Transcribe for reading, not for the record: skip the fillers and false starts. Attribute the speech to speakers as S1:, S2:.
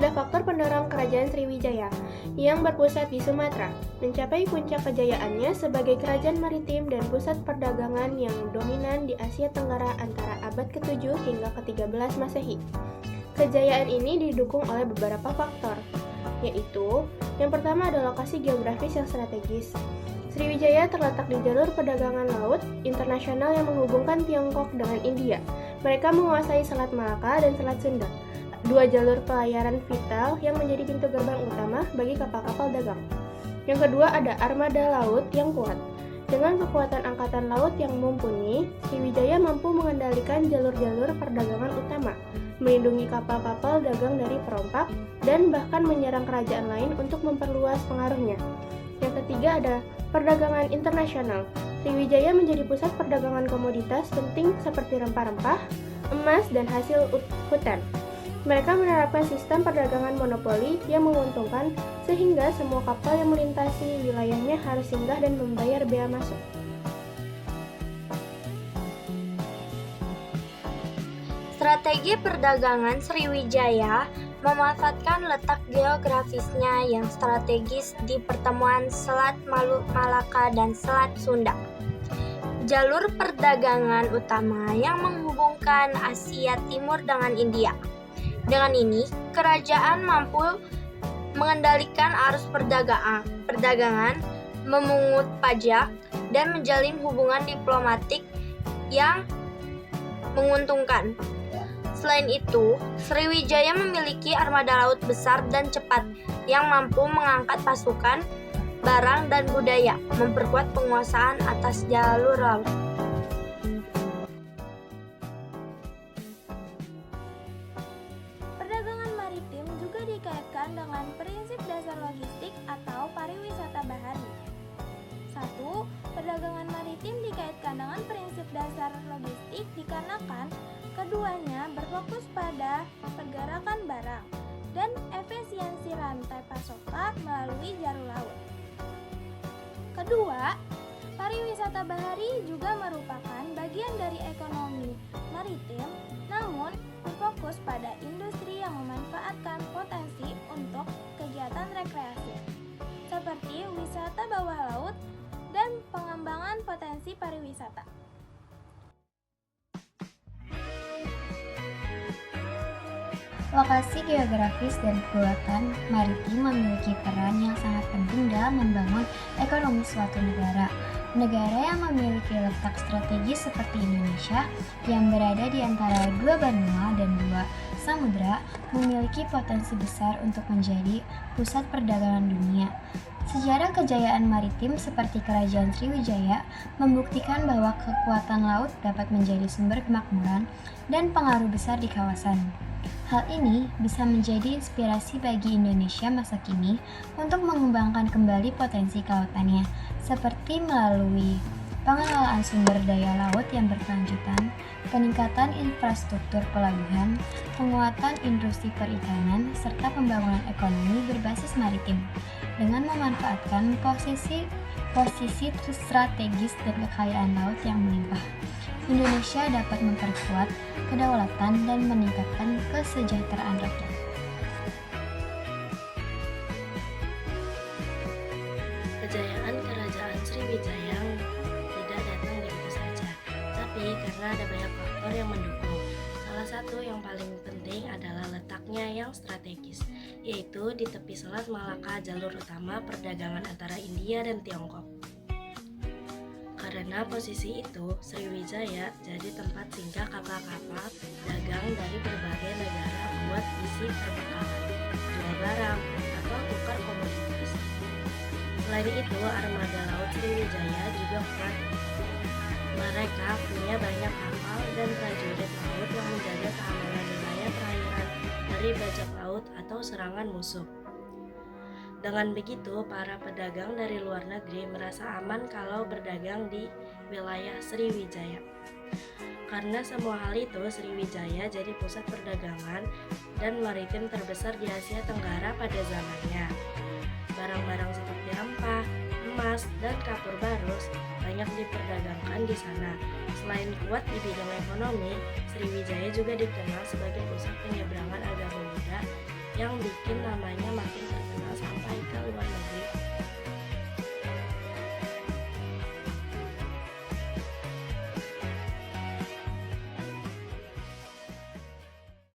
S1: Ada faktor pendorong kerajaan Sriwijaya yang berpusat di Sumatera, mencapai puncak kejayaannya sebagai kerajaan maritim dan pusat perdagangan yang dominan di Asia Tenggara antara abad ke-7 hingga ke-13 Masehi. Kejayaan ini didukung oleh beberapa faktor, yaitu yang pertama ada lokasi geografis yang strategis. Sriwijaya terletak di jalur perdagangan laut internasional yang menghubungkan Tiongkok dengan India. Mereka menguasai Selat Malaka dan Selat Sunda, dua jalur pelayaran vital yang menjadi pintu gerbang utama bagi kapal-kapal dagang. Yang kedua ada armada laut yang kuat. Dengan kekuatan angkatan laut yang mumpuni, Sriwijaya mampu mengendalikan jalur-jalur perdagangan utama, melindungi kapal-kapal dagang dari perompak, dan bahkan menyerang kerajaan lain untuk memperluas pengaruhnya. Yang ketiga ada perdagangan internasional. Sriwijaya menjadi pusat perdagangan komoditas penting seperti rempah-rempah, emas, dan hasil hutan. Mereka menerapkan sistem perdagangan monopoli yang menguntungkan sehingga semua kapal yang melintasi wilayahnya harus singgah dan membayar bea masuk.
S2: Strategi perdagangan Sriwijaya memanfaatkan letak geografisnya yang strategis di pertemuan Selat Malaka dan Selat Sunda, jalur perdagangan utama yang menghubungkan Asia Timur dengan India. Dengan ini, kerajaan mampu mengendalikan arus perdagangan, memungut pajak, dan menjalin hubungan diplomatik yang menguntungkan. Selain itu, Sriwijaya memiliki armada laut besar dan cepat yang mampu mengangkat pasukan, barang, dan budaya, memperkuat penguasaan atas jalur laut.
S3: Perdagangan maritim juga dikaitkan dengan prinsip dasar logistik atau pariwisata bahari. 1. Perdagangan maritim dikaitkan dengan prinsip dasar logistik dikarenakan keduanya berfokus pada pergerakan barang dan efisiensi rantai pasokan melalui jalur laut. Kedua, pariwisata bahari juga merupakan bagian dari ekonomi maritim, namun berfokus pada industri yang memanfaatkan potensi untuk kegiatan rekreasi, seperti wisata bawah laut dan pengembangan potensi pariwisata.
S4: Lokasi geografis dan kekuatan maritim memiliki peran yang sangat penting dalam membangun ekonomi suatu negara. Negara yang memiliki letak strategis seperti Indonesia, yang berada di antara dua benua dan dua samudra, memiliki potensi besar untuk menjadi pusat perdagangan dunia. Sejarah kejayaan maritim seperti Kerajaan Sriwijaya membuktikan bahwa kekuatan laut dapat menjadi sumber kemakmuran dan pengaruh besar di kawasan. Hal ini bisa menjadi inspirasi bagi Indonesia masa kini untuk mengembangkan kembali potensi kelautannya, seperti melalui pengelolaan sumber daya laut yang berkelanjutan, peningkatan infrastruktur pelabuhan, penguatan industri perikanan, serta pembangunan ekonomi berbasis maritim. Dengan memanfaatkan posisi strategis dan kekayaan laut yang melimpah, Indonesia dapat memperkuat kedaulatan dan meningkatkan kesejahteraan rakyat.
S5: Kejayaan Kerajaan Sriwijaya tidak datang begitu saja, tapi karena ada banyak faktor yang mendukung. Salah satu yang paling penting adalah letaknya yang strategis, yaitu di tepi Selat Malaka, jalur utama perdagangan antara India dan Tiongkok. Karena posisi itu, Sriwijaya jadi tempat singgah kapal-kapal dagang dari berbagai negara buat isi perbekalan, jual barang, atau tukar komoditas. Selain itu, armada laut Sriwijaya juga kuat. Mereka punya banyak kapal dan prajurit laut yang menjaga keamanan wilayah perairan dari bajak laut atau serangan musuh. Dengan begitu, para pedagang dari luar negeri merasa aman kalau berdagang di wilayah Sriwijaya. Karena semua hal itu, Sriwijaya jadi pusat perdagangan dan maritim terbesar di Asia Tenggara pada zamannya. Barang-barang seperti rempah, emas, dan kapur barus banyak diperdagangkan di sana. Selain kuat di bidang ekonomi, Sriwijaya juga dikenal sebagai pusat penyeberangan agama Buddha yang bikin namanya makin terkenal sampai ke luar negeri.